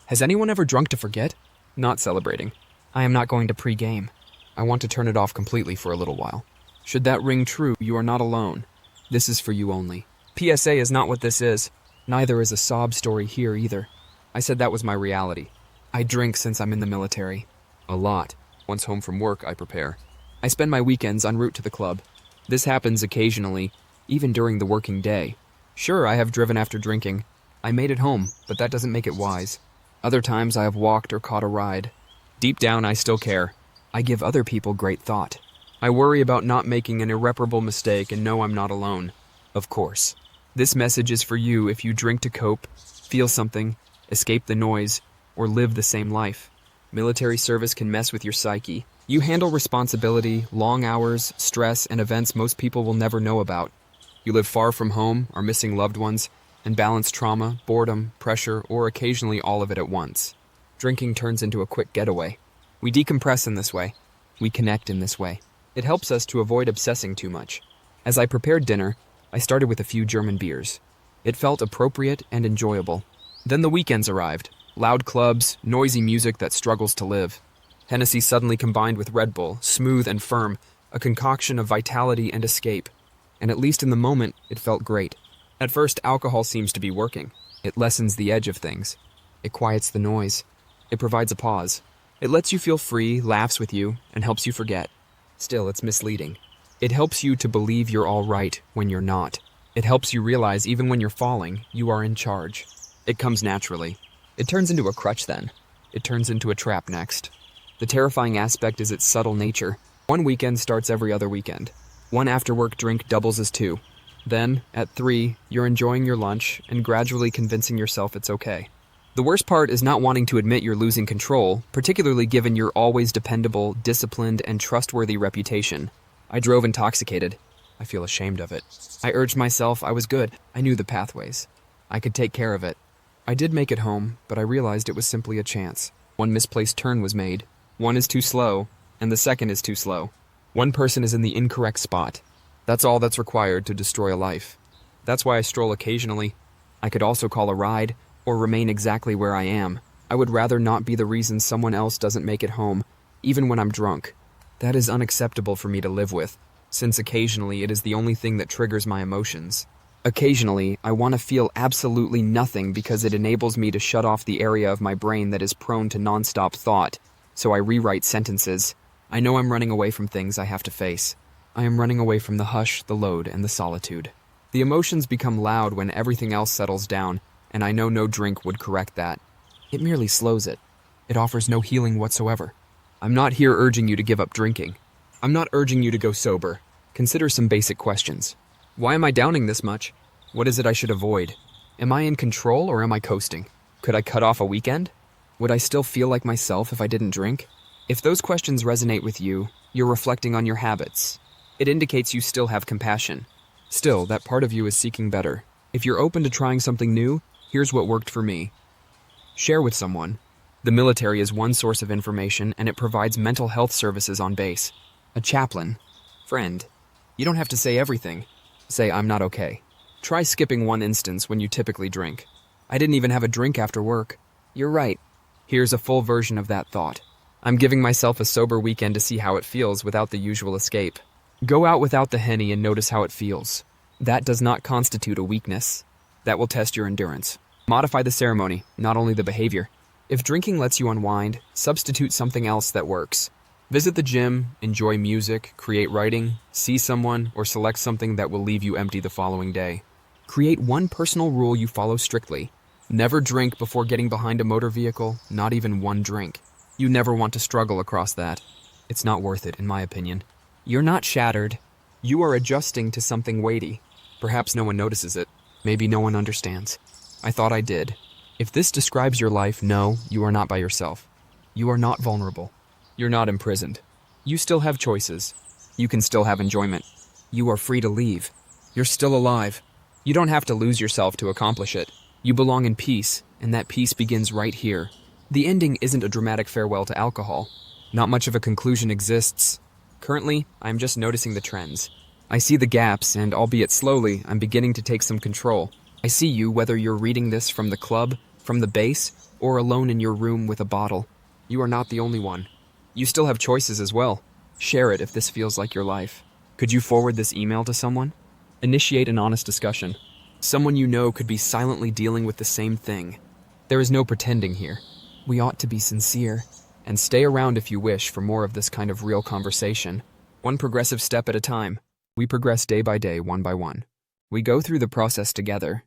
Has anyone ever drunk to forget? Not celebrating. I am not going to pre-game. I want to turn it off completely for a little while. Should that ring true, you are not alone. This is for you only. PSA is not what this is. Neither is a sob story here either. I said that was my reality. I drink since I'm in the military. A lot. Once home from work, I prepare. I spend my weekends en route to the club. This happens occasionally, even during the working day. Sure, I have driven after drinking. I made it home, but that doesn't make it wise. Other times I have walked or caught a ride. Deep down, I still care. I give other people great thought. I worry about not making an irreparable mistake and know I'm not alone. Of course. This message is for you if you drink to cope, feel something, escape the noise, or live the same life. Military service can mess with your psyche. You handle responsibility, long hours, stress, and events most people will never know about. You live far from home, are missing loved ones, and balance trauma, boredom, pressure, or occasionally all of it at once. Drinking turns into a quick getaway. We decompress in this way. We connect in this way. It helps us to avoid obsessing too much. As I prepared dinner, I started with a few German beers. It felt appropriate and enjoyable. Then the weekends arrived. Loud clubs, noisy music that struggles to live. Hennessy suddenly combined with Red Bull, smooth and firm, a concoction of vitality and escape. And at least in the moment, it felt great. At first, alcohol seems to be working. It lessens the edge of things. It quiets the noise. It provides a pause. It lets you feel free, laughs with you, and helps you forget. Still, it's misleading. It helps you to believe you're all right when you're not. It helps you realize even when you're falling, you are in charge. It comes naturally. It turns into a crutch then. It turns into a trap next. The terrifying aspect is its subtle nature. One weekend starts every other weekend. One after-work drink doubles as two. Then, at 3, you're enjoying your lunch and gradually convincing yourself it's okay. The worst part is not wanting to admit you're losing control, particularly given your always dependable, disciplined, and trustworthy reputation. I drove intoxicated. I feel ashamed of it. I urged myself I was good. I knew the pathways. I could take care of it. I did make it home, but I realized it was simply a chance. One misplaced turn was made. One is too slow, and the second is too slow. One person is in the incorrect spot. That's all that's required to destroy a life. That's why I stroll occasionally. I could also call a ride, or remain exactly where I am. I would rather not be the reason someone else doesn't make it home, even when I'm drunk. That is unacceptable for me to live with, since occasionally it is the only thing that triggers my emotions. Occasionally, I want to feel absolutely nothing because it enables me to shut off the area of my brain that is prone to nonstop thought, so I rewrite sentences. I know I'm running away from things I have to face. I am running away from the hush, the load, and the solitude. The emotions become loud when everything else settles down, and I know no drink would correct that. It merely slows it. It offers no healing whatsoever. I'm not here urging you to give up drinking. I'm not urging you to go sober. Consider some basic questions. Why am I downing this much? What is it I should avoid? Am I in control or am I coasting? Could I cut off a weekend? Would I still feel like myself if I didn't drink? If those questions resonate with you, you're reflecting on your habits. It indicates you still have compassion. Still, that part of you is seeking better. If you're open to trying something new, here's what worked for me. Share with someone. The military is one source of information, and it provides mental health services on base. A chaplain. Friend. You don't have to say everything. Say, I'm not okay. Try skipping one instance when you typically drink. I didn't even have a drink after work. You're right. Here's a full version of that thought. I'm giving myself a sober weekend to see how it feels without the usual escape. Go out without the Henny and notice how it feels. That does not constitute a weakness. That will test your endurance. Modify the ceremony, not only the behavior. If drinking lets you unwind, substitute something else that works. Visit the gym, enjoy music, create writing, see someone, or select something that will leave you empty the following day. Create one personal rule you follow strictly. Never drink before getting behind a motor vehicle, not even one drink. You never want to struggle across that. It's not worth it, in my opinion. You're not shattered. You are adjusting to something weighty. Perhaps no one notices it. Maybe no one understands. I thought I did. If this describes your life, no, you are not by yourself. You are not vulnerable. You're not imprisoned. You still have choices. You can still have enjoyment. You are free to leave. You're still alive. You don't have to lose yourself to accomplish it. You belong in peace, and that peace begins right here. The ending isn't a dramatic farewell to alcohol. Not much of a conclusion exists. Currently, I'm just noticing the trends. I see the gaps, and albeit slowly, I'm beginning to take some control. I see you, whether you're reading this from the club, from the base, or alone in your room with a bottle. You are not the only one. You still have choices as well. Share it if this feels like your life. Could you forward this email to someone? Initiate an honest discussion. Someone you know could be silently dealing with the same thing. There is no pretending here. We ought to be sincere. And stay around if you wish for more of this kind of real conversation. One progressive step at a time. We progress day by day, one by one. We go through the process together,